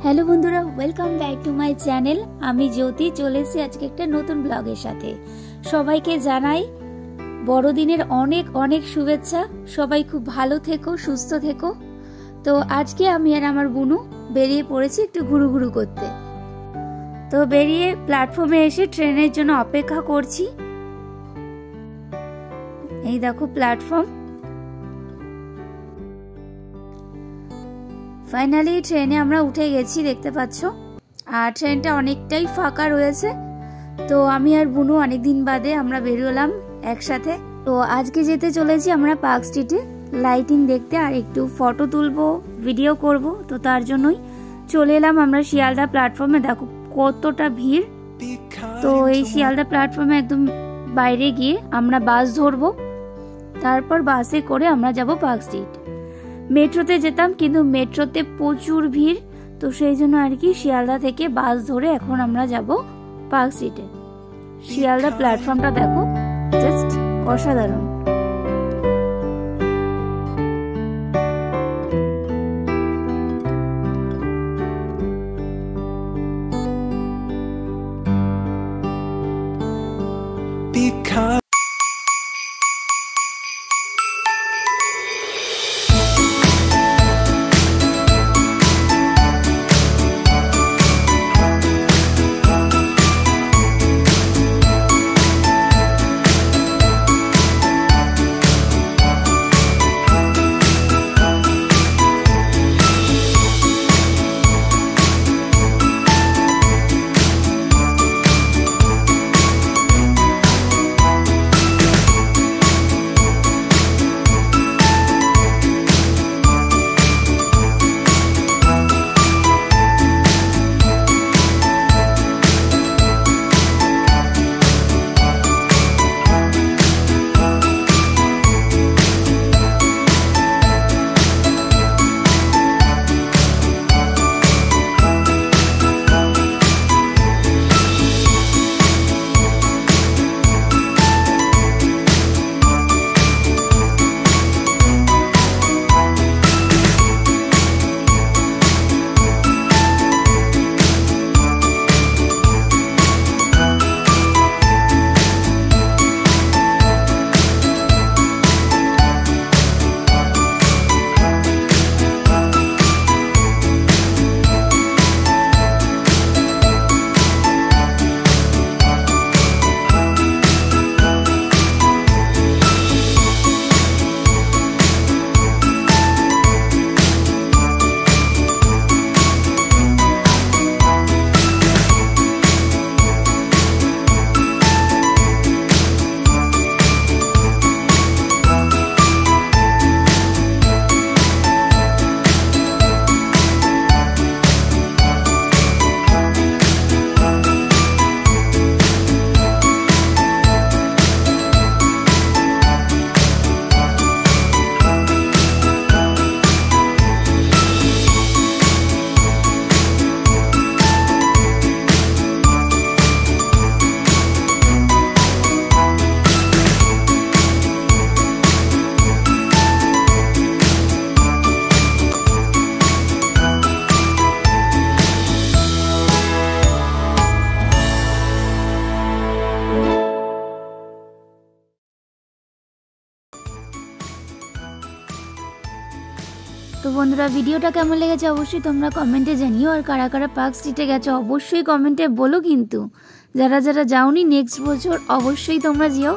Hello बंधुरा welcome back to my channel. आमी ज्योति चले एसेছি আজকে একটা নতুন ব্লগের সাথে। সবাইকে জানাই বড়দিনের অনেক অনেক শুভেচ্ছা। সবাই খুব ভালো থেকো, সুস্থ থেকো। তো আজকে আমি আর আমার বুনু বেরিয়ে পড়েছি একটু ঘুরুঘুরু করতে। তো বেরিয়ে প্ল্যাটফর্মে এসে ট্রেনের জন্য অপেক্ষা করছি। এই দেখো প্ল্যাটফর্ম। ফাইনালি ট্রেনে আমরা উঠে গেছি, দেখতে পাচ্ছ। আর ট্রেনটা অনেকটাই ফাঁকা রয়েছে। তো আমি আর বুনু অনেকদিন বাদে আমরা বেরোলাম একসাথে। তো আজকে যেতে চলেছি আমরা পার্ক স্ট্রিটে লাইটিং দেখতে, আর একটু ফটো তুলবো, ভিডিও করব। তো তার জন্যই চলে এলাম আমরা শিয়ালদা প্ল্যাটফর্মে। দেখো কতটা ভিড়। তো এই শিয়ালদা প্ল্যাটফর্মে একদম বাইরে গিয়ে আমরা বাস ধরবো, তারপর বাসে করে আমরা যাব পার্ক স্ট্রিট। মেট্রোতে যেতাম কিন্তু মেট্রোতে প্রচুর ভিড়, তো সেই জন্য আর কি শিয়ালদা থেকে বাস ধরে এখন আমরা যাব পার্ক স্ট্রিটে। শিয়ালদা প্ল্যাটফর্মটা দেখো, জাস্ট অসাধারণ। তো বন্ধুরা ভিডিওটা কেমন লেগেছে অবশ্যই তোমরা কমেন্টে জানিও। আর কারা কারা পার্ক স্ট্রিটে গেছো অবশ্যই কমেন্টে বলো, কিন্তু যারা যারা যাওনি নেক্সট বছর অবশ্যই তোমরা যেও।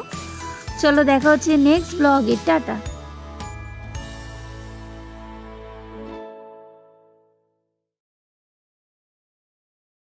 চলো দেখা হচ্ছে নেক্সট ব্লগে, টাটা।